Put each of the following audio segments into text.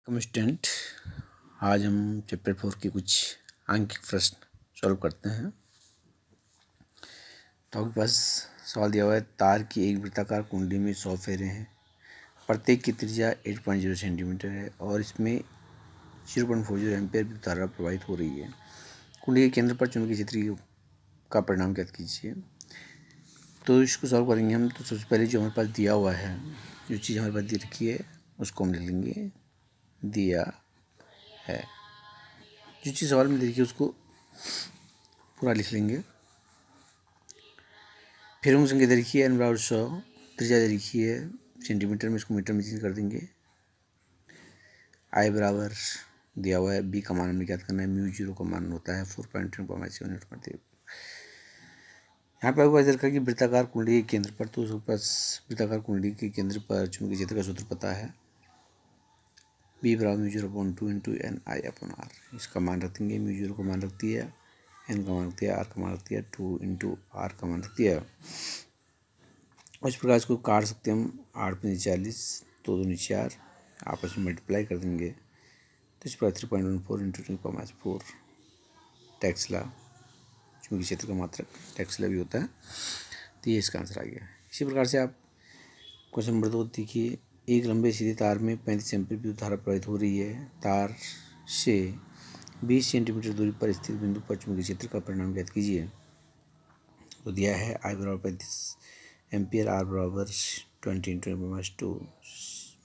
Welcome student. आज हम chapter 4 के कुछ आंकिक प्रश्न सॉल्व करते हैं। तो आपके पास सवाल दिया हुआ है, तार की एक वृत्ताकार कुंडली में 100 फेरे हैं, प्रत्येक की त्रिज्या 8.0 सेंटीमीटर है और इसमें 0.40 एम्पीयर विद्युत धारा प्रवाहित हो रही है। कुंडली के केंद्र पर चुंबकीय क्षेत्र का परिणाम ज्ञात कीजिए। तो इसको सॉल्व करेंगे हम। तो सबसे पहले जो हमारे पास दिया हुआ है, जो चीज़ हमारे पास दी रखी है उसको हम लिख लेंगे दिया है। जो चीज़ सवाल में देखिए उसको पूरा लिख लेंगे। फिर हम संख्या दे रखी है n बराबर 100, त्रिज्या दे रखी है सेंटीमीटर में, इसको मीटर में चेंज कर देंगे। I बराबर दिया हुआ है, B का मान हमें ज्ञात करना है, μ0 का मान होता है 4.7 न्यूटन प्रति। यहाँ पर आपको रखा कि वृत्ताकार कुंडली के केंद्र पर, तो उसके पास वृत्ताकार कुंडली के केंद्र पर चुंबकीय क्षेत्र का सूत्र पता है, B बराबर μ0/2 इंटू NI/R। इसका मान रख देंगे, μ0 का मान रख दिया, n का मान रख दिया, r का मान रख दिया, 2 इंटू r का मान रख दिया। इस प्रकार इसको काट सकते हैं हम, 8 × 40, 2 दूनी 4, आपस में मल्टीप्लाई कर देंगे। तो इस प्रकार 3.14 इंटू 10⁻⁴ टेस्ला, चूँकि क्षेत्र का मात्रक टेस्ला भी होता है। तो ये इसका आंसर आ गया। इसी प्रकार से आप क्वेश्चन नंबर 2 देखिए, एक लंबे सीधे तार में 35 एम्पीयर विद्युत धारा प्रवाहित हो रही है। तार से 20 सेंटीमीटर दूरी पर स्थित बिंदु पर चुंबकीय क्षेत्र का परिणाम ज्ञात कीजिए। तो दिया है I बराबर 35 एम्पियर, R बराबर 20 इंटू 10⁻²,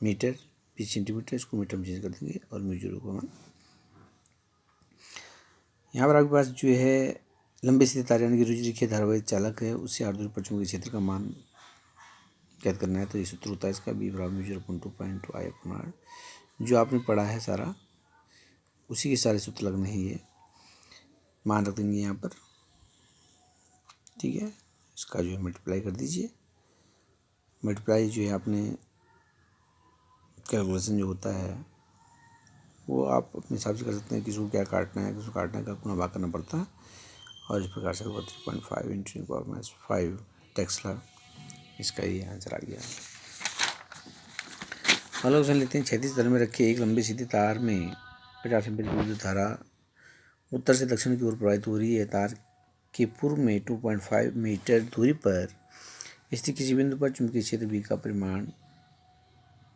मीटर 20 सेंटीमीटर, इसको मीटर में चेंज कर देंगे और μ0 का मान। यहाँ पर आपके पास जो है लंबे सीधे तार यानी कि रुझिरेखीय धारावाहिक चालक है, उससे r दूरी पर चुंबकीय क्षेत्र का मान ज्ञात करना है। तो ये सूत्र होता है इसका, B बराबर μ0.2 I/R। जो आपने पढ़ा है सारा उसी के सारे सूत्र लगने हैं, ये मान रख देंगे यहाँ पर, ठीक है। इसका जो है मल्टीप्लाई कर दीजिए। मल्टीप्लाई जो है आपने कैलकुलेशन जो होता है वो आप अपने हिसाब से कर सकते हैं, किसको क्या काटना है, किसको काटना है, गुणा भाग करना पड़ता है। और इस प्रकार से 3.5 इंटू 10⁻⁵ टेस्ला, इसका ये आंसर आ गया। अगला क्वेश्चन लेते हैं। 36 तल में रखे एक लंबे सीधे तार में 50 एम्पीयर की विद्युत धारा उत्तर से दक्षिण की ओर प्रवाहित हो रही है। तार के पूर्व में 2.5 मीटर दूरी पर स्थित किसी बिंदु पर चुंबकीय क्षेत्र B का परिमाण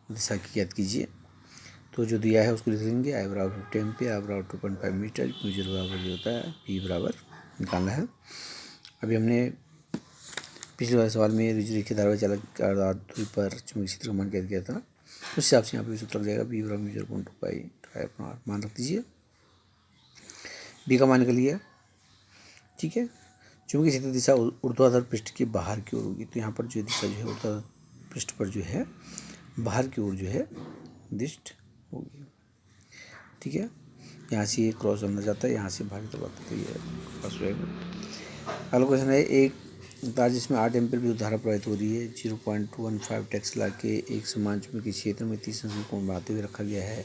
दिशा की ज्ञात कीजिए। तो जो दिया है उसको लिख लेंगे, I बराबर 50 एम्पियर, R बराबर 2.5 मीटर, μ0 बराबर जो होता है P बराबर निकालना है। अभी हमने पिछले वाले सवाल में रुझिरेखीय धारावाहिक चालक दूरी पर चुंबकीय क्षेत्र का मान ज्ञात किया था, उस हिसाब से यहाँ पर सूत्र लग जाएगा, B बराबर μ0.2 मान रख दीजिए। B का मान निकल गया, ठीक है। चुंबकीय क्षेत्र दिशा ऊर्ध्वाधर पृष्ठ के बाहर की ओर होगी। तो यहाँ पर जो दिशा जो है ऊर्ध्वाधर पृष्ठ पर जो है बाहर की ओर जो है दिष्ट होगी, ठीक है। यहाँ से ये क्रॉस अंदर जाता है, यहाँ से बाहर की तरफ आता है, तो ये पास रहेगा। अगला क्वेश्चन है, एक तार जिसमें 8 एम्पीयर विद्युत धारा प्रवाहित हो रही है 0.15 टेस्ला के एक समान चुंबकीय क्षेत्र में 30 अंश कोण बनाते हुए रखा गया है।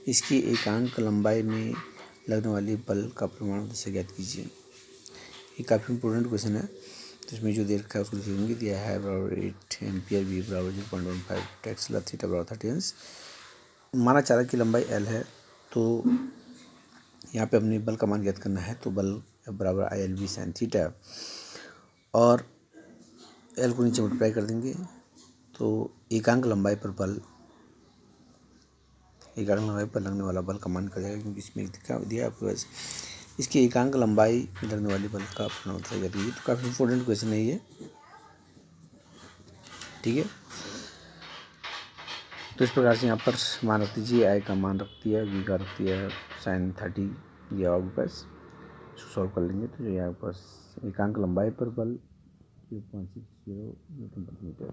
इसकी एकांक लंबाई में लगने वाली बल का परिमाण से ज्ञात कीजिए। ये काफ़ी इंपॉर्टेंट क्वेश्चन है। तो इसमें जो दे रखा है उसको लिखेंगे, दिया है बराबर 8 एम्पियर, B बराबर 0.15 टेस्ला, थीटा बराबर 30 अंश। माना चालक की लंबाई L है, तो यहाँ पे अपने बल का मान ज्ञात करना है। तो बल बराबर ILB sin थीटा, और L को नीचे मल्टीप्लाई कर देंगे। तो एकांक लंबाई पर लगने वाला बल का मान निकल जाएगा, क्योंकि इसमें दिया आपके पास इसकी एकांक लंबाई में लगने वाली बल का परिमाण बताया जाती है। तो काफ़ी इंपॉर्टेंट क्वेश्चन है ये, ठीक है। तो इस प्रकार से यहाँ पर मान रख दीजिए, I का मान रख दिया, B का रख दिया, sin 30 दिया आपके पास, इसको सॉल्व कर लेंगे। तो जो यहाँ पास एकांक लंबाई पर बल 0.60 न्यूटन प्रति मीटर,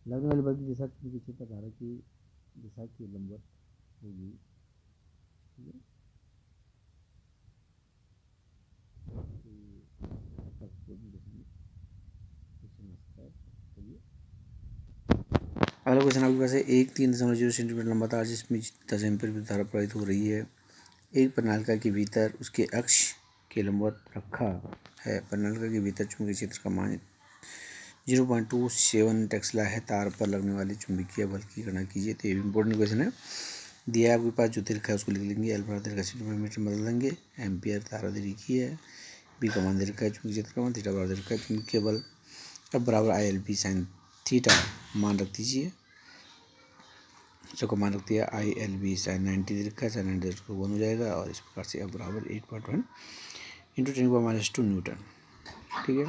लगने वाली बल की दिशा चुंबकीय क्षेत्र धारा की दिशा के लंबवत होगी, ठीक है। अगला क्वेश्चन आपके पास है, एक 3.0 सेंटीमीटर लंबा तार जिसमें 10 एम्पीयर विद्युत धारा प्रवाहित हो रही है, एक परिनालिका के भीतर उसके अक्ष के लंबवत रखा है। परिनालिका के भीतर चुंबकीय क्षेत्र का मान 0.27 टेस्ला है तार पर लगने वाली चुंबकीय बल की गणना कीजिए। तो ये भी इंपॉर्टेंट क्वेश्चन है। दिया है आपके पास, जो दीर्घ है उसको लिख लेंगे, एल बराबर दीर्घ सेंटीमीटर में बदल देंगे, एम्पियर तारा दीर्घ है, बी का मान दीर्घ है, चुंबकीय क्षेत्र का मान, थीटा बराबर दीर्घ है चुंबकीय बल, अब बराबर I L B sine theta मान रख दीजिए। सबको मान रख दिया, आई एल बी साइन 90 दीर्घ है, साइन 90 तो 1 हो जाएगा, और इस प्रकार से अब बराबर 8.1 इंटू 10⁻² न्यूटन। ठीक है।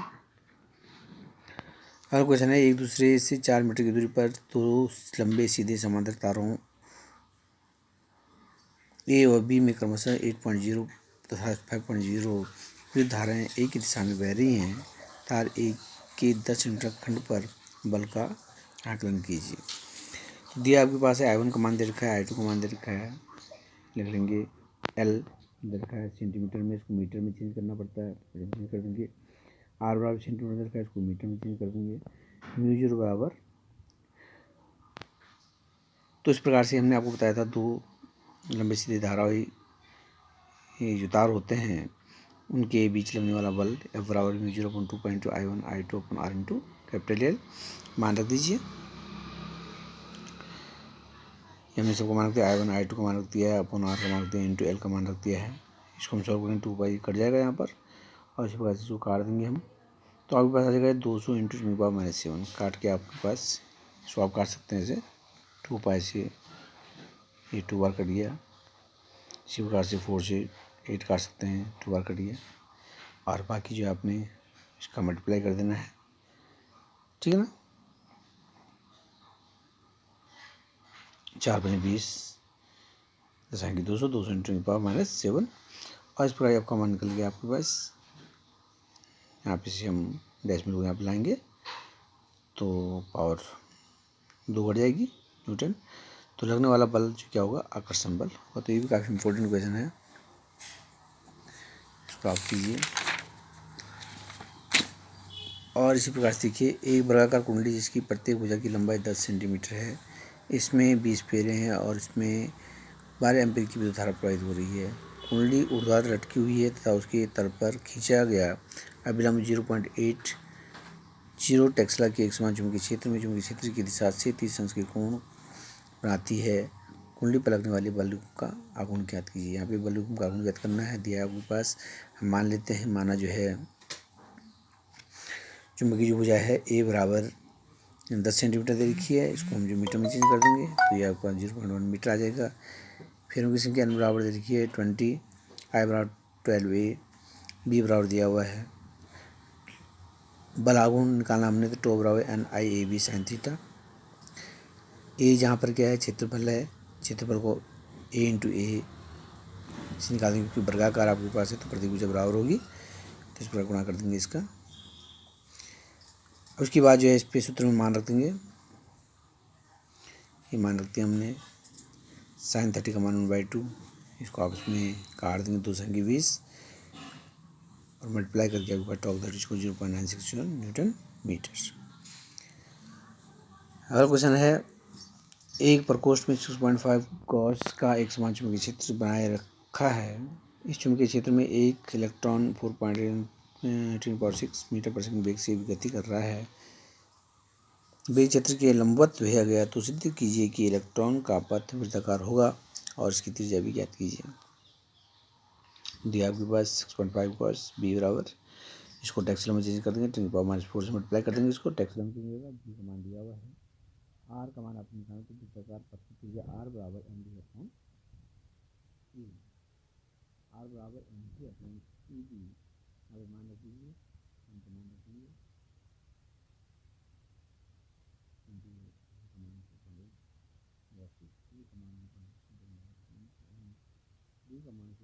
अगला क्वेश्चन है, एक दूसरे से 4 मीटर की दूरी पर दो लंबे सीधे समांतर तारों ए और बी में क्रमशः 8.0 तथा 5.0 विद्युत धाराएं एक ही दिशा में बह रही हैं। तार ए के 10 सेंटीमीटर खंड पर बल का आकलन कीजिए। दिया आपके पास है, I1 का मान दे रखा है, I2 का मान दे रखा है, लिख लेंगे, L दे रखा है सेंटीमीटर में, इसको मीटर में चेंज करना पड़ता है, चेंज कर देंगे। R बराबर सेंटीमीटर दे रखा है, इसको मीटर में चेंज कर देंगे। म्यू0 बराबर, तो इस प्रकार से हमने आपको बताया था, दो लंबे सीधे धारावाही जो तार होते हैं उनके बीच लगने वाला बल F बराबर म्यू0/2 I1 I2 अपन R इंटू कैपिटल L मान रख दीजिए। हमने सबको मान रख दिया, I1 I2 का मान रख दिया है, अपन R का मान रख दिया, इंटू L का मान रख दिया है। इसको हम सॉल्व करेंगे, 2 कट जाएगा यहाँ पर, और इसी प्रकार से इसको काट देंगे हम, तो आपके पास आ जाएगा 200 इंटू 10⁻⁷ काट के आपके पास, इसको आप काट सकते हैं ऐसे, 2 से ये 2 बार कट गया, इसी प्रकार से 4 से 8 काट सकते हैं, 2 बार कट गया, और बाकी जो आपने इसका मल्टीप्लाई कर देना है। ठीक है ना, 4 × 20 दशांकी 200, 200 इंटू 10⁻⁷, और इस प्रकार आपका मान निकल गया आपके पास। यहाँ पे से हम डेसिमल को यहाँ पे लाएंगे तो पावर 2 बढ़ जाएगी न्यूटन। तो लगने वाला बल जो क्या होगा, आकर्षण बल होगा। तो ये भी काफ़ी इंपॉर्टेंट क्वेश्चन है, इसको आप कीजिए। और इसी प्रकार से देखिए, एक वर्गाकार कुंडली जिसकी प्रत्येक भुजा की लंबाई 10 सेंटीमीटर है, इसमें 20 फेरे हैं और इसमें 12 एम्पीयर की विद्युत धारा प्रवाहित हो रही है। कुंडली ऊर्ध्वाधर लटकी हुई है तथा उसके तल पर खींचा गया अभिलंब 0.80 टेस्ला के एक समान चुंबकीय क्षेत्र में चुंबकीय क्षेत्र की दिशा से 30 अंश के कोण बनाती है। कुंडली पर लगने वाले बल का आघूर्ण ज्ञात कीजिए। यहाँ पे बल का आघूर्ण ज्ञात करना है, दिया है आपके पास। हम मान लेते हैं, माना जो है चुंबकीय जो भुजा है ए बराबर 10 सेंटीमीटर दे रखी है, इसको हम जो मीटर में चेंज कर देंगे तो ये आपका 0.1 मीटर आ जाएगा। फेरों की संख्या n बराबर दे रखी है 20, I बराबर 12A, B बराबर दिया हुआ है। बल आघूर्ण निकालना हमने, तो टो बराबर NIAB साइन थीटा। ए जहाँ पर क्या है, क्षेत्रफल है, क्षेत्रफल को A इंटू ए से निकाल देंगे, क्योंकि वर्गाकार आपके पास है तो प्रत्येक भुजा बराबर होगी, तो इस प्रकार गुणा कर देंगे इसका। उसके बाद जो है इस पे सूत्र में मान रख देंगे, ये मान रखते हैं हमने साइन 30 का मान 1/2, इसको आपस में काट देंगे 2 संख्या 20 और मल्टीप्लाई करके आपके पास टॉक 30 को 0.961 न्यूटन मीटर। अगला क्वेश्चन है, एक प्रकोष्ठ में 6.5 गॉस का एक समान चुंबकीय क्षेत्र बनाए रखा है। इस चुंबकीय क्षेत्र में एक इलेक्ट्रॉन 4.6 मीटर पर सेकंड वेग से गति कर रहा है। वेग क्षेत्र के लंबवत भेजा गया, तो सिद्ध कीजिए कि इलेक्ट्रॉन का पथ वृत्ताकार होगा और इसकी त्रिज्या भी ज्ञात कीजिए। दिया आपके पास 6.5 गॉस, बी बराबर, इसको टेस्ला में चेंज कर देंगे, 10⁻⁴ से मल्टीप्लाई कर देंगे, इसको टेस्ला में चेंज होगा। बी का मान दिया हुआ है, आर का मान आपने निकाला, तो वृत्ताकार पथ की त्रिज्या आर बराबर md/e, आर बराबर md/e अब मान रखिए, हम मान रखेंगे डी का मान 6.5 इंटू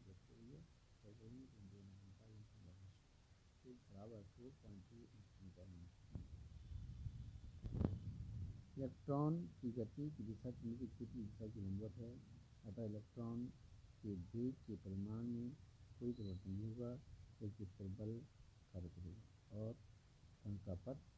10⁻⁴ निकालेंगे, 45 नंबर के लिए इसी प्रकार से 695 कर जाएगा, और इससे 5 बराबर 4.2 इंटू 10⁻⁴ इलेक्ट्रॉन की गति की दिशा चुंबकीय क्षेत्र की दिशा के लंबवत है, अतः इलेक्ट्रॉन के वेग के परिमाण में कोई परिवर्तन नहीं होगा, जबकि इस पर बल कार्य करेगा और कण का पथ